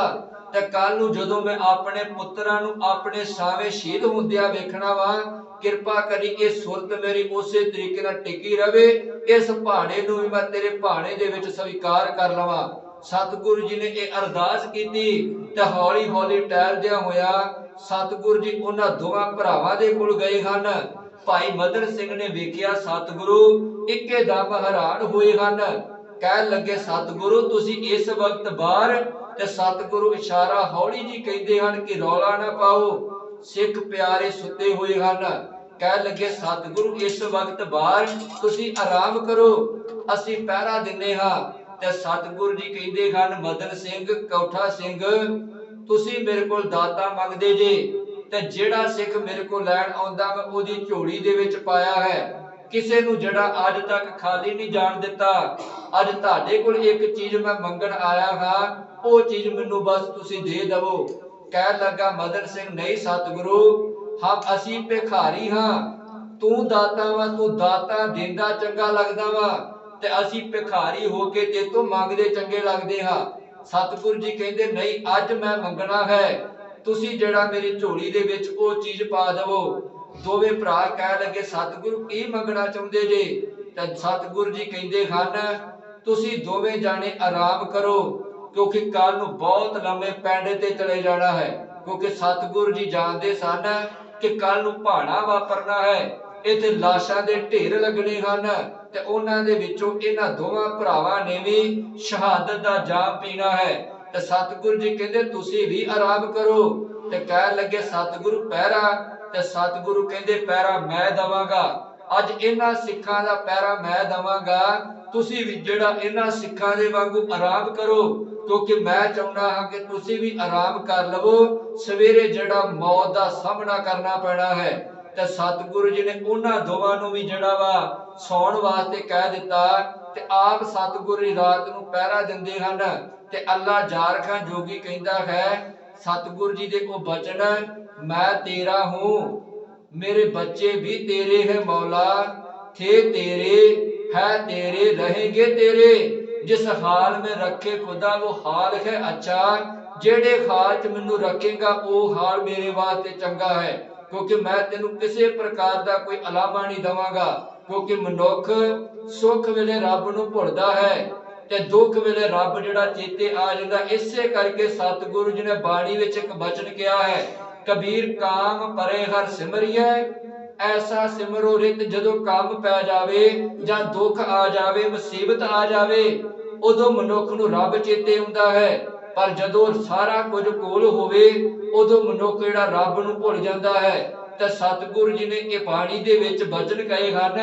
ਤੇ ਕੱਲ ਨੂੰ ਜਦੋਂ ਮੈਂ ਆਪਣੇ ਪੁੱਤਰਾਂ ਨੂੰ ਆਪਣੇ ਸਾਵੇਂ ਸ਼ਹੀਦ ਹੁੰਦਿਆਂ ਵੇਖਣਾ ਵਾ, ਕਿਰਪਾ ਕਰੀ ਇਹ ਸੁਰਤ ਮੇਰੀ ਉਸੇ ਤਰੀਕੇ ਨਾਲ ਟਿਕੀ ਰਵੇ, ਇਸ ਭਾਣੇ ਨੂੰ ਵੀ ਮੈਂ ਤੇਰੇ ਭਾਣੇ ਦੇ ਵਿੱਚ ਸਵੀਕਾਰ ਕਰ ਲਵਾਂ। ਸਤਿਗੁਰੂ ਜੀ ਨੇ ਇਹ ਅਰਦਾਸ ਕੀਤੀ ਤੇ ਹੌਲੀ ਹੌਲੀ ਟਹਿਲਦਿਆਂ ਹੋਇਆ ਸਤਿਗੁਰੂ ਜੀ ਉਹਨਾਂ ਦੋਵਾਂ ਭਰਾਵਾਂ ਦੇ ਕੋਲ ਗਏ ਹਨ। ਭਾਈ ਮਦਨ ਸਿੰਘ ਨੇ ਵੇਖਿਆ ਸਤਿਗੁਰੂ ਇੱਕੇ ਦਮ ਹੈਰਾਨ ਹੋਏ ਹਨ। ਕਹਿਣ ਲੱਗੇ ਸਤਿਗੁਰੂ ਤੁਸੀਂ ਇਸ ਵਕਤ ਬਾਹਰ, ਤੇ ਸਤਿਗੁਰੂ ਇਸ਼ਾਰਾ ਹੌਲੀ ਜੀ ਕਹਿੰਦੇ ਹਨ ਕਿ ਰੌਲਾ ਨਾ ਪਾਓ, ਸਿੱਖ ਪਿਆਰੇ ਸੁੱਤੇ ਹੋਏ ਹਨ। ਕਹਿਣ ਲੱਗੇ ਸਤਿਗੁਰੂ ਇਸ ਵਕਤ ਬਾਹਰ, ਤੁਸੀਂ ਆਰਾਮ ਕਰੋ, ਅਸੀਂ ਪਹਿਰਾ ਦਿੰਨੇ ਹਾਂ। ਤੇ ਸਤਿਗੁਰੂ ਜੀ ਕਹਿੰਦੇ ਹਨ ਮਦਨ ਸਿੰਘ, ਕੌਠਾ ਸਿੰਘ, ਤੁਸੀਂ ਮੇਰੇ ਕੋਲ ਦਾਤਾ ਮੰਗਦੇ ਜੇ, ਤੇ ਜਿਹੜਾ ਸਿੱਖ ਮੇਰੇ ਕੋਲ ਲੈਣ ਆਉਂਦਾ ਮੈਂ ਉਹਦੀ ਝੋਲੀ ਦੇ ਵਿੱਚ ਪਾਇਆ ਹੈ, ਕਿਸੇ ਨੂੰ ਜਿਹੜਾ ਅੱਜ ਤੱਕ ਖਾਲੀ ਨਹੀਂ ਜਾਣ ਦਿੱਤਾ। ਅੱਜ ਤੁਹਾਡੇ ਕੋਲ ਇੱਕ ਚੀਜ਼ ਮੈਂ ਮੰਗਣ ਆਇਆ ਹਾਂ, ਉਹ ਚੀਜ਼ ਮੈਨੂੰ ਬਸ ਤੁਸੀਂ ਦੇ ਦਵੋ। ਕਹਿਣ ਲੱਗਾ ਮਦਨ ਸਿੰਘ, ਨਹੀਂ ਸਤਿਗੁਰੂ, ਅਸੀਂ ਭਿਖਾਰੀ ਹਾਂ, ਤੂੰ ਦਾਤਾ ਵਾ, ਤੂੰ ਦਾਤਾ ਦਿੰਦਾ ਚੰਗਾ ਲੱਗਦਾ ਵਾ, ਤੇ ਅਸੀਂ ਭਿਖਾਰੀ ਹੋ ਕੇ ਤੇ ਤੋਂ ਮੰਗਦੇ ਚੰਗੇ ਲੱਗਦੇ ਹਾਂ। ਸਤਿਗੁਰੂ ਜੀ ਕਹਿੰਦੇ ਨਹੀਂ, ਅੱਜ ਮੈਂ ਮੰਗਣਾ ਹੈ, ਤੁਸੀਂ ਜਿਹੜਾ ਮੇਰੀ ਝੋਲੀ ਦੇ ਵਿੱਚ ਉਹ ਚੀਜ਼ ਪਾ ਦਵੋ। ਦੋਵੇਂ ਭਰਾ ਕਹਿ ਲੱਗੇ ਸਤਿਗੁਰੂ ਕੀ ਮੰਗਣਾ ਚਾਹੁੰਦੇ ਜੇ? ਤੇ ਸਤਿਗੁਰੂ ਜੀ ਕਹਿੰਦੇ ਹਨ ਤੁਸੀਂ ਦੋਵੇਂ ਜਾਣੇ ਆਰਾਮ ਕਰੋ, ਕਿਉਂਕਿ ਕੱਲ ਨੂੰ ਬਹੁਤ ਲੰਮੇ ਪੈਂਡੇ ਤੇ ਚਲੇ ਜਾਣਾ ਹੈ। ਕਿਉਂਕਿ ਸਤਿਗੁਰੂ ਜੀ ਜਾਣਦੇ ਸਨ ਕਿ ਕੱਲ ਨੂੰ ਭਾਣਾ ਵਾਪਰਨਾ ਹੈ, ਇੱਥੇ ਲਾਸ਼ਾਂ ਦੇ ਢੇਰ ਲੱਗਣੇ ਹਨ, ਤੇ ਉਹਨਾਂ ਦੇ ਵਿੱਚੋਂ ਇਹਨਾਂ ਦੋਵਾਂ ਭਰਾਵਾਂ ਨੇ ਵੀ ਸ਼ਹਾਦਤ ਦਾ ਜਾਮ ਪੀਣਾ ਹੈ। ਤੇ ਸਤਿਗੁਰੂ ਜੀ ਕਹਿੰਦੇ ਤੁਸੀਂ ਵੀ ਆਰਾਮ ਕਰੋ। ਤੇ ਕਹਿਣ ਲੱਗੇ ਸਤਿਗੁਰੂ ਪਹਿਰਾ, ਤੇ ਸਤਿਗੁਰੂ ਕਹਿੰਦੇ ਪਹਿਰਾ ਮੈਂ ਦਵਾਂਗਾ, ਅੱਜ ਇਹਨਾਂ ਸਿੱਖਾਂ ਦਾ ਪਹਿਰਾ ਮੈਂ ਦਵਾਂਗਾ, ਤੁਸੀਂ ਵੀ ਜਿਹੜਾ ਇਹਨਾਂ ਸਿੱਖਾਂ ਦੇ ਵਾਂਗੂ ਆਰਾਮ ਕਰੋ, ਕਿਉਂਕਿ ਮੈਂ ਚਾਹੁੰਦਾ ਹਾਂ ਕਿ ਤੁਸੀਂ ਵੀ ਆਰਾਮ ਕਰ ਲਵੋ, ਸਵੇਰੇ ਜਿਹੜਾ ਮੌਤ ਦਾ ਸਾਹਮਣਾ ਕਰਨਾ ਪੈਣਾ ਹੈ। ਤੇ ਸਤਿਗੁਰੂ ਜੀ ਨੇ ਉਹਨਾਂ ਦੋਵਾਂ ਨੂੰ ਵੀ ਜਿਹੜਾ ਵਾ ਸੌਣ ਵਾਸਤੇ ਕਹਿ ਦਿੱਤਾ, ਤੇ ਆਪ ਸਤਿਗੁਰੂ ਜੀ ਰਾਤ ਨੂੰ ਪਹਿਰਾ ਦਿੰਦੇ ਹਨ। ਤੇ ਅੱਲਾ ਜਾਰ ਖਾਂ ਜੋਗੀ ਕਹਿੰਦਾ ਹੈ ਸਤਿਗੁਰੂ ਜੀ ਦੇ ਉਹ ਬਚਨ, ਮੈਂ ਤੇਰਾ ਹੂੰ, मेरे बच्चे भी तेरे है मौला, थे तेरे है तेरे रहेंगे तेरे, जिस हाल में रखे खुदा वो हाल है अच्छा, जेड़े हाल च मैनू रखेगा वो हाल मेरे वास्ते चंगा है, क्योंकि मैं तेनू किसी प्रकार का कोई अलामा नहीं दवांगा। क्योंकि मनुख सुख वेले रब नू भुलदा है ते दुख वेले रब जिहड़ा चेते आ जांदा। इसे करके सतगुरु जी ने बाणी विच एक बचन किया है, कबीर काम परे हर सिमरिए, ऐसा सिमरो रित जदों काम पै जावे जां दुख आ जावे, मुसीबत आ जावे, उदों मनुख नूं रब चेते हुंदा है। पर जदों सारा कुछ कोल होवे उदों मनुख जिहड़ा रब नूं भुल जांदा है। ते सतगुरु जी ने इह बाणी दे विच बचन कहे हन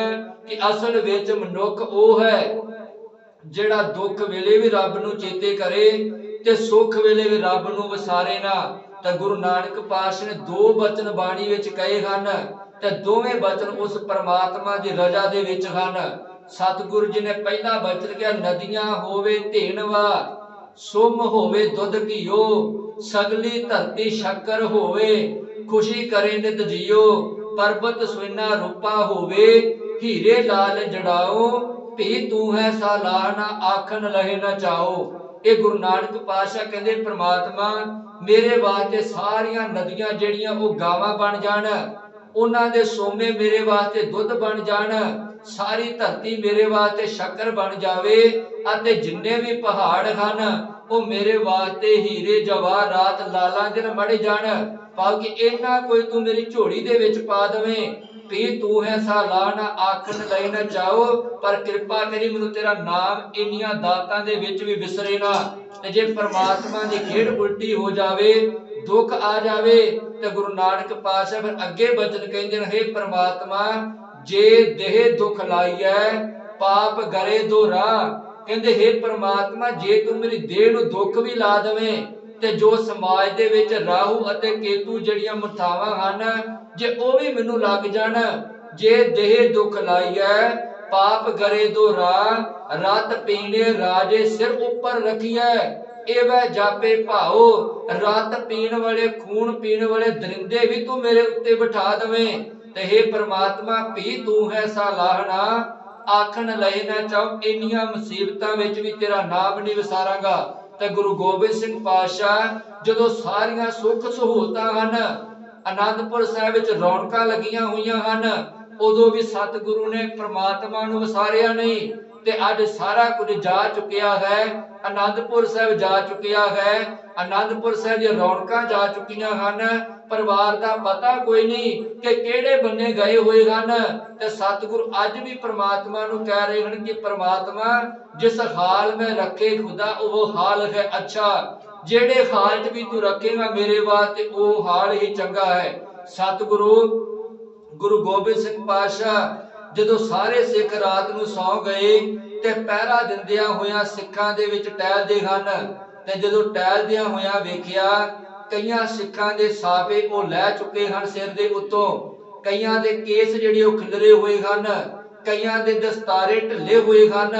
कि असल विच मनुख ओह है जिहड़ा दुख वेले भी रब नूं चेते करे ते सुख वेले भी रब नूं विसारे ना। ते गुरु नानक पातशाह ने दो बचन बाणी विच कहे हन, ते दोवें बचन उस परमात्मा दी रजा दे विच हन। सतगुरु जी ने पहला बचन किया, नदियां होवे धेनवा, सुम होवे दुध घियो, सगली धरती शक्कर होवे, खुशी करे नित जियो, पर्वत सुना रूपा होवे, हीरे लाल जड़ाओ, भी तू है सालाना आखन लहे न चाओ। ਇਹ ਗੁਰੂ ਨਾਨਕ ਪਾਤਸ਼ਾਹ ਕਹਿੰਦੇ ਪ੍ਰਮਾਤਮਾ ਮੇਰੇ ਵਾਸਤੇ ਸਾਰੀਆਂ ਨਦੀਆਂ ਜਿਹੜੀਆਂ ਉਹ ਗਾਵਾਂ ਬਣ ਜਾਣ, ਉਹਨਾਂ ਦੇ ਸੋਮੇ ਮੇਰੇ ਵਾਸਤੇ ਦੁੱਧ ਬਣ ਜਾਣ, ਸਾਰੀ ਧਰਤੀ ਮੇਰੇ ਵਾਸਤੇ ਸ਼ੱਕਰ ਬਣ ਜਾਵੇ, ਅਤੇ ਜਿੰਨੇ ਵੀ ਪਹਾੜ ਹਨ ਉਹ ਮੇਰੇ ਵਾਸਤੇ ਹੀਰੇ ਜਵਾਹਰਾਤ ਲਾਲਾਂ ਦਿਨ ਮੜ ਜਾਣ, ਭਾਵ ਕਿ ਇਹਨਾਂ ਕੋਈ ਤੂੰ ਮੇਰੀ ਝੋਲੀ ਦੇ ਵਿੱਚ ਪਾ ਦੇਵੇਂ। भी तू है सालाना आखन लई न चाहो, पर कृपा करी मैनू तेरा नाम इन्नियां दातां दे विच भी विसरे ना। ते जे परमात्मा दी खेड़ उल्टी हो जावे, दुख आ जावे, ते गुरु नानक पातशाह फिर अगे बचन कहंदे ने, हे परमात्मा जे देह दुख लाईए पाप गरे दो राह। कहंदे हे परमात्मा जे तू मेरी देह नूं दुख भी ला देवें, ते जो समाज दे विच राहु अते केतु जड़ियां मुठावां हन जे ਉਹ ਵੀ ਮੈਨੂੰ ਲੱਗ ਜਾਣ, जे देह दुख लाइए पाप करे दो रात पीने राजे सिर ऊपर रखिए एवं जापे भाओ रत पीण वाले खून पीण वाले दरिंदे भी तू मेरे उत्ते बिठा दवे ते हे परमात्मा भी तू है सलाहना आखन लए ना चाहो इन्नियां मुसीबतां विच भी तेरा नाम नहीं विसारांगा ते गुरु गोबिंद सिंह पातशाह जदों सारियां सुख सहूलतां हन आनंदपुर साहिब विच रौनकां लगियां होईयां हन उदों भी सतगुरु ने परमात्मा नूं विसारिया नहीं ते अज सारा कुछ जा चुकिया है आनंदपुर साहिब जा चुकिया है आनंदपुर साहिब दी रौनकां जा चुकियां हन परिवार दा पता कोई नहीं कि किहड़े बन्ने गए हुए हन ते सतगुरु अज भी परमात्मा नूं कह रहे हन कि परमात्मा जिस हाल में रखे खुदा वो हाल है अच्छा जेड़े हाल च भी तू रखेगा मेरे वास्ते वो हाल ही चंगा है सतगुरु गुरु गोबिंद सिंह पातशाह जदों सारे सिख रात नूं सौ गए ते पहरा दिंदियां होइयां सिखां दे विच टहलदे हन ते जदों टहलदियां होइयां वेखिया कईयां सिखां दे साफे वो लै चुके हन सिर दे उत्तों कईयां दे केस जिहड़े वो खिलरे होए हन कईयां दे दस्तारे ढिले होए हन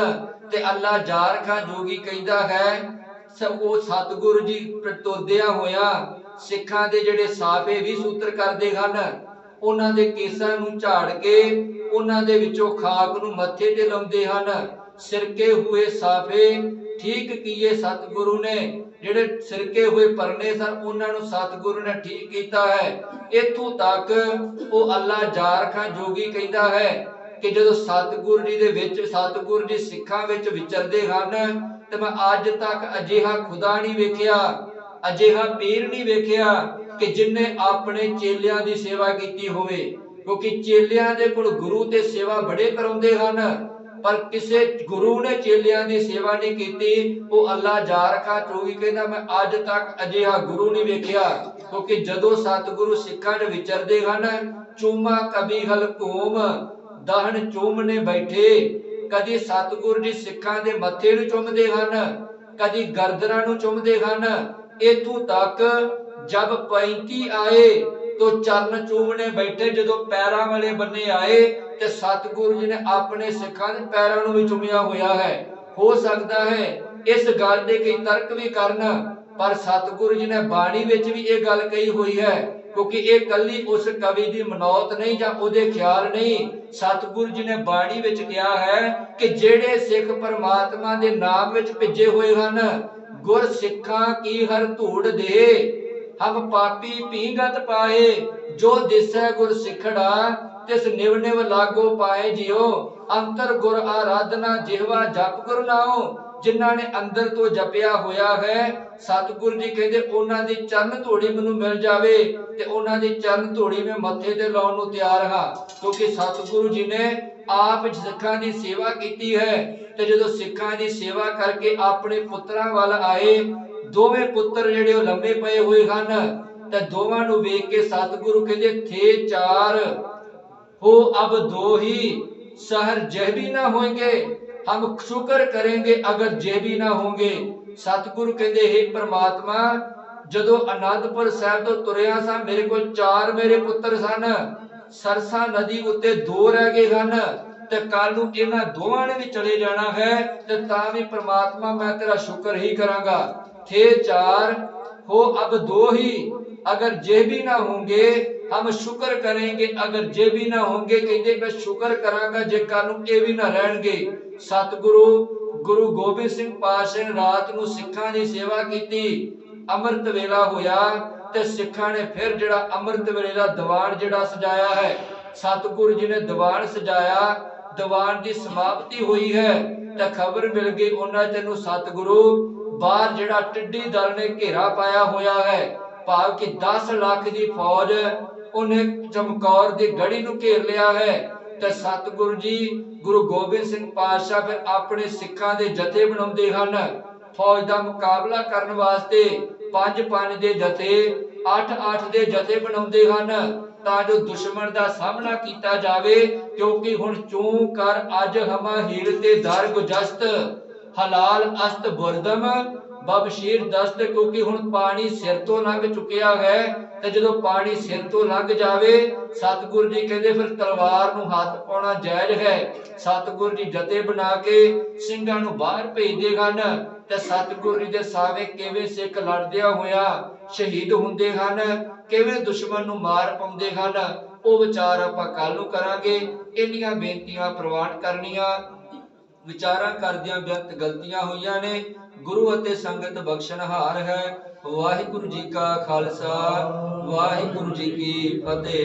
ते अल्लाह जार खां जोगी कहंदा है सब वो सतगुरु जी तुरदियां होइयां सिखां दे जिहड़े साफे भी सूत्र करदे हन ਉਹਨਾਂ ਦੇ ਕੇਸਾਂ ਨੂੰ ਝਾੜ ਕੇ ਉਹਨਾਂ ਦੇ ਵਿੱਚੋਂ ਖਾਕ ਨੂੰ ਮੱਥੇ ਤੇ ਲਾਉਂਦੇ ਹਨ ਸਿਰਕੇ ਹੋਏ ਸਾਫੇ ਠੀਕ ਕੀਏ ਸਤਿਗੁਰੂ ਨੇ ਜਿਹੜੇ ਸਿਰਕੇ ਹੋਏ ਪਰਨੇ ਸਨ ਉਹਨਾਂ ਨੂੰ ਸਤਿਗੁਰੂ ਨੇ ਠੀਕ ਕੀਤਾ ਹੈ ਇਥੋਂ ਤੱਕ ਉਹ ਅੱਲਾ ਜਾਰ ਖਾਂ ਜੋਗੀ ਕਹਿੰਦਾ ਹੈ ਕਿ ਜਦੋਂ ਸਤਿਗੁਰੂ ਜੀ ਦੇ ਵਿੱਚ ਸਤਿਗੁਰੂ ਜੀ ਸਿੱਖਾਂ ਵਿੱਚ ਵਿਚਰਦੇ ਹਨ ਤੇ ਮੈਂ ਅੱਜ ਤੱਕ ਅਜਿਹਾ ਖੁਦਾ ਨਹੀਂ ਵੇਖਿਆ ਅਜਿਹਾ ਪੀਰ ਨਹੀਂ ਵੇਖਿਆ कि जिन्ने अपने चेलियां दी सेवा कीती होवे क्योंकि चेलियां दे कोल गुरु ते सेवा बड़े कराउंदे हन पर किसे गुरु ने चेलियां दी सेवा नहीं कीती वो अल्लाह जार खां चोगी कहंदा मैं अज तक अजिहा गुरु नहीं वेखिया क्योंकि जदों सतगुरु सिखां दे विचरदे हन चूमा कभी हलकूम दहन चूमने बैठे कदी सतगुरु जी सिखां दे मत्थे नूं चूमदे हन कदी गर्दनां नूं चूमदे हन इथों तक जब 35 आए तो चरण चूमने बैठे जदों पैरां वाले बन्ने आए ते सतगुरु जी ने अपने सिखां दे पैरां नूं भी चूमिया होया है हो सकता है इस गल दे कई तर्क भी करन पर सतगुरु जी ने बाणी विच भी ये गल कही हुई है क्योंकि ये कली उस कवि दी मनौत नहीं जां ओदे ख्याल नहीं सतगुरु जी ने बाणी विच कहा है कि जेड़े सिख परमात्मा दे नाम विच भिजे हुए हन गुर सिखां की हर धूड़ दे हम पापी पींगत पाए जो दिसै गुर सिखड़ा तिस निव निव लागो पाए जियो अंतर गुर आराधना जिहवा जप गुर नाओ जिन्हां ने अंदर तो जपिया होया है सतगुरु जी कहंदे उन्हां दी चरण धूड़ी मैनूं मिल जावे ते उन्हां दी चरण धूड़ी मैं मत्थे ते लाउण नूं तैयार हां क्योंकि सतगुरु जी ने आप सिखां दी सेवा कीती है ते जदों सिखां दी सेवा करके अपने पुत्रां वल आए दोवें पुत्र जिहड़े ओ लंबे पए हुए हन ते दोवां नूं वेख के सतगुरु कहंदे थे चार हो अब दो ही सहर जह भी ना होंगे हम शुक्र करेंगे अगर जह भी ना होंगे सतगुरु कहंदे हे परमात्मा जदों आनंदपुर साहिब तो तुरिया सा मेरे कोल चार मेरे पुत्र सन सरसा नदी उत्ते दो रह गए हन ते कल नूं इन्हां दोवां ने भी चले जाना है ते तां भी परमात्मा मैं तेरा शुक्र ही करांगा थे चार हो अब दो ही अगर जे भी ना होंगे हम शुक्र करेंगे अगर जे भी ना होंगे कहते मैं शुक्र करांगा जे कल नूं ये भी ना रहणगे सतगुरु गुरु गोबिंद सिंह पातशाह ने रात नूं सिखां दी सेवा कीती अमृत वेला होया ते सिखां ने फिर जिहड़ा अमृत वेले दा दीवान जिहड़ा सजाया है सतगुरु जी ने दीवान सजाया दीवान की समाप्ति हुई है ते खबर मिल गई उन्हां तैनूं सतगुरु बाहर जिहड़ा टिड्डी दल ने घेरा पाया होया है भाव कि 10 लाख की फौज उन्हें चमकौर की गढ़ी नूं घेर लिया है ते सतगुरु जी गुरु गोबिंद सिंह पातशाह फिर अपने सिखां दे जथे बनाउंदे हन फौज का मुकाबला करने वास्ते 5-5 दे जथे 8-8 दे जथे बनाउंदे हन तां जो दुश्मन दा सामना कीता जावे क्योंकि हुण चूं कर अज हमा हीर ते दर गुजस्त हलाल अस्त बुरदम ਬਬਸ਼ੀਰ ਦਸਤ, ਕਿਉਂਕਿ ਹੁਣ ਪਾਣੀ ਸਿਰ ਤੋਂ ਲੰਘ ਚੁੱਕਿਆ ਹੈ ਤੇ ਜਦੋਂ ਪਾਣੀ ਸਿਰ ਤੋਂ ਲੰਘ ਜਾਵੇ, ਸਤਿਗੁਰੂ ਜੀ ਕਹਿੰਦੇ ਫਿਰ ਤਲਵਾਰ ਨੂੰ ਹੱਥ ਪਾਉਣਾ ਜਾਇਜ਼ ਹੈ। ਸਤਿਗੁਰੂ ਜੀ ਜਥੇ ਬਣਾ ਕੇ ਸਿੰਘਾਂ ਨੂੰ ਬਾਹਰ ਭੇਜਦੇ ਹਨ ਤੇ ਸਤਿਗੁਰੂ ਜੀ ਦੇ ਸਾਵੇਂ ਕਿਵੇਂ ਸਿੱਖ ਲੜਦਿਆਂ ਹੋਇਆ ਸ਼ਹੀਦ ਹੁੰਦੇ ਹਨ, ਕਿਵੇਂ ਦੁਸ਼ਮਣ ਨੂੰ ਮਾਰ ਪਾਉਂਦੇ ਹਨ, ਉਹ ਵਿਚਾਰ ਆਪਾਂ ਕੱਲ ਨੂੰ ਕਰਾਂਗੇ। ਇੰਨੀਆਂ ਬੇਨਤੀਆਂ ਪ੍ਰਵਾਨ ਕਰਨੀਆਂ, ਵਿਚਾਰਾਂ ਕਰਦਿਆਂ ਬੇਅੰਤ ਗਲਤੀਆਂ ਹੋਈਆਂ ਨੇ। ਗੁਰੂ ਅਤੇ ਸੰਗਤ ਬਖਸ਼ਣਹਾਰ ਹੈ। ਵਾਹਿਗੁਰੂ ਜੀ ਕਾ ਖਾਲਸਾ, ਵਾਹਿਗੁਰੂ ਜੀ ਕੀ ਫਤਿਹ।